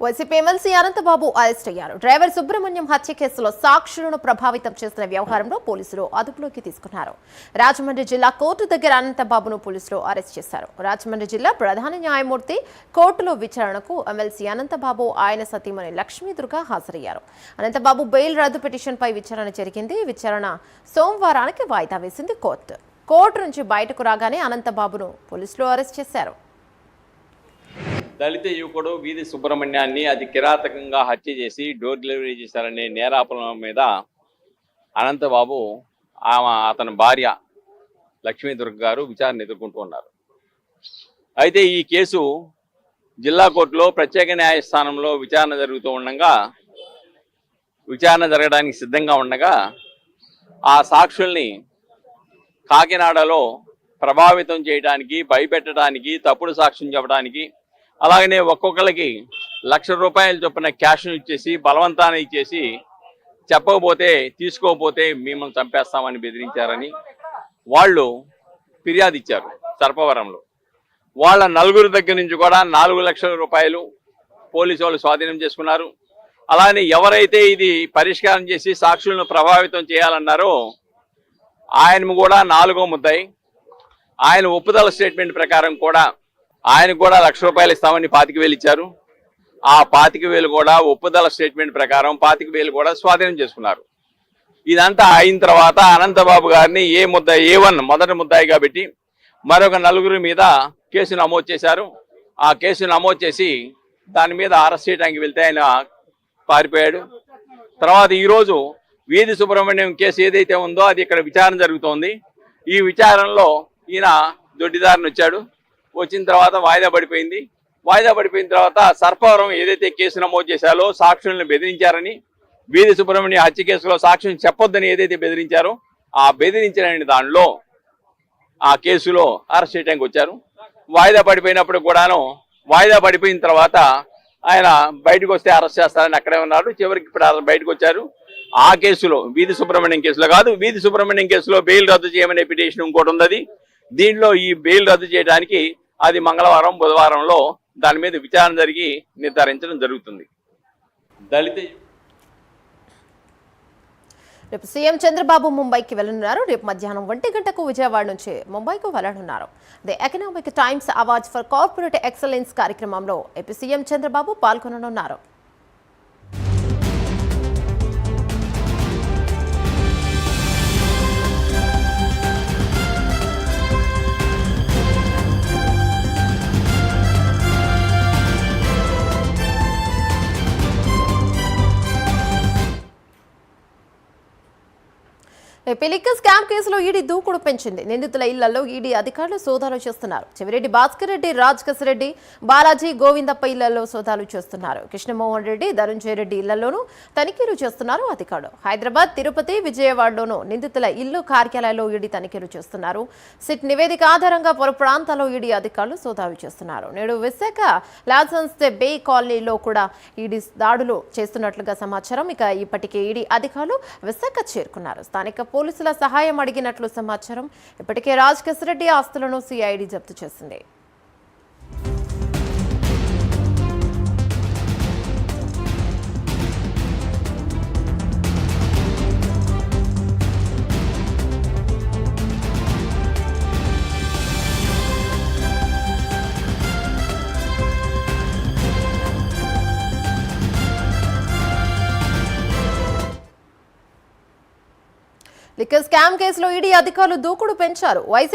YCP MLC Anantha Babu arrest అయ్యారు. Driver Subrahmanyam హత్య కేసులో సాక్షులను ప్రభావితం చేసిన వ్యవహారంలో పోలీసులు అదుపులోకి తీసుకున్నారు. రాజమండ్రి జిల్లా కోర్టు దగ్గర అనంతబాబును పోలీసులు అరెస్ట్ చేశారు. రాజమండ్రి జిల్లా ప్రధాన న్యాయమూర్తి కోర్టులో విచారణకు ఎమ్మెల్సీ అనంతబాబు ఆయన సతీమణి లక్ష్మీదుర్గ హాజరయ్యారు. అనంతబాబు బెయిల్ రద్దు పిటిషన్పై విచారణ జరిగింది. విచారణ సోమవారానికి వాయిదా వేసింది కోర్టు. కోర్టు నుంచి బయటకు రాగానే అనంతబాబును పోలీసులు అరెస్ట్ చేశారు. దళిత యువకుడు వీధి సుబ్రహ్మణ్యాన్ని అతి కిరాతకంగా హత్య చేసి డోర్ డెలివరీ చేశారనే నేరాపణ మీద అనంతబాబు అతని భార్య లక్ష్మీదుర్గ గారు విచారణ ఎదుర్కొంటూ ఉన్నారు. అయితే ఈ కేసు జిల్లా కోర్టులో ప్రత్యేక న్యాయస్థానంలో విచారణ జరుగుతూ ఉండగా విచారణ జరగడానికి సిద్ధంగా ఉండగా ఆ సాక్షుల్ని కాకినాడలో ప్రభావితం చేయడానికి, భయపెట్టడానికి, తప్పుడు సాక్ష్యం చెప్పడానికి, అలాగనే ఒక్కొక్కరికి ₹1,00,000 చొప్పున క్యాష్ను ఇచ్చేసి బలవంతాన్ని ఇచ్చేసి చెప్పకపోతే తీసుకోకపోతే మిమ్మల్ని చంపేస్తామని బెదిరించారని వాళ్ళు ఫిర్యాదు ఇచ్చారు. సర్పవరంలో వాళ్ళ నలుగురు దగ్గర నుంచి కూడా ₹4,00,000 పోలీసు వాళ్ళు స్వాధీనం చేసుకున్నారు. అలానే ఎవరైతే ఇది పరిష్కారం చేసి సాక్షులను ప్రభావితం చేయాలన్నారో ఆయన కూడా 4వ ముద్దాయి. ఆయన ఒప్పుదల స్టేట్మెంట్ ప్రకారం కూడా ఆయనకు కూడా ₹1,00,000 ఇస్తామని 25,000 ఇచ్చారు. ఆ 25,000 కూడా ఒప్పుదల స్టేట్మెంట్ ప్రకారం 25,000 కూడా స్వాధీనం చేసుకున్నారు. ఇదంతా అయిన తర్వాత అనంతబాబు గారిని A1 మొదటి ముద్దాయిగా పెట్టి మరొక 4 మీద కేసు నమోదు చేశారు. ఆ కేసు నమోదు చేసి దాని మీద అరెస్ట్ చేయడానికి వెళ్తే ఆయన పారిపోయాడు. తర్వాత ఈరోజు వీధి సుబ్రహ్మణ్యం కేసు ఏదైతే ఉందో అది ఇక్కడ విచారణ జరుగుతోంది. ఈ విచారణలో ఈయన దొడ్డిదారిని వచ్చాడు. వచ్చిన తర్వాత వాయిదా పడిపోయింది. వాయిదా పడిపోయిన తర్వాత సర్పవరం ఏదైతే కేసు నమోదు చేశారో సాక్షులను బెదిరించారని, వీధి సుబ్రహ్మణ్యం హత్య కేసులో సాక్ష్యం చెప్పొద్దని ఏదైతే బెదిరించారో ఆ బెదిరించిన దానిలో ఆ కేసులో అరెస్ట్ చేయడానికి వచ్చారు. వాయిదా పడిపోయినప్పుడు కూడాను వాయిదా పడిపోయిన తర్వాత ఆయన బయటకు వస్తే అరెస్ట్ చేస్తారని అక్కడే ఉన్నారు. చివరికి ఇప్పుడు బయటకు వచ్చారు. ఆ కేసులో వీధి సుబ్రహ్మణ్యం కేసులో కాదు, వీధి సుబ్రహ్మణ్యం కేసులో బెయిల్ రద్దు చేయమనే పిటిషన్ ఇంకోటి ఉంది. దీనిలో ఈ బెయిల్ రద్దు చేయడానికి అది మంగళవారం, బుధవారంలో దాని మీద విచారణ జరిగి నిర్ధారించడం జరుగుతుంది. దళిత రేపు సీఎం చంద్రబాబు ముంబైకి వెళ్లనున్నారు. రేపు మధ్యాహ్నం 1 గంటకు విజయవాడ నుంచి ముంబైకు వెళ్లనున్నారు. The economic times awards for corporate excellence కార్యక్రమంలో ఏపీ సీఎం చంద్రబాబు పాల్గొననున్నారు. లిక్కర్ స్కామ్ కేసులో ఈడీ దూకుడు పెంచింది. నిందితుల ఇళ్లలో ఈడీ అధికారులు సోదాలు చేస్తున్నారు. చెవిరెడ్డి భాస్కర్ రెడ్డి, రాజకేశ్ రెడ్డి, బాలాజీ, గోవిందప్ప ఇళ్లలో సోదాలు చేస్తున్నారు. కృష్ణమోహన్ రెడ్డి, ధనుంజయ రెడ్డి ఇళ్లలోనూ తనిఖీలు చేస్తున్నారు అధికారులు. హైదరాబాద్, తిరుపతి, విజయవాడలోనూ నిందితుల ఇల్లు, కార్యాలయాల్లో ఈడీ తనిఖీలు చేస్తున్నారు. సిట్ నివేదిక ఆధారంగా పలు ప్రాంతాల్లో ఈడీ అధికారులు సోదాలు చేస్తున్నారు. నేడు విశాఖ లాసన్స్ బే కాలనీలో కూడా ఈడీ దాడులు చేస్తున్నట్లుగా సమాచారం. ఇక ఇప్పటికే ఈడీ అధికారులు విశాఖ చేరుకున్నారు. స్థానిక పోలీసుల సహాయం అడిగినట్లు సమాచారం. ఇప్పటికే రాజకేశ్ రెడ్డి ఆస్తులను సిఐడి జప్తు చేసింది. లిక్కర్ స్కామ్ కేసులో ఈడీ అధికారులు దూకుడు పెంచారు. వైసీపీ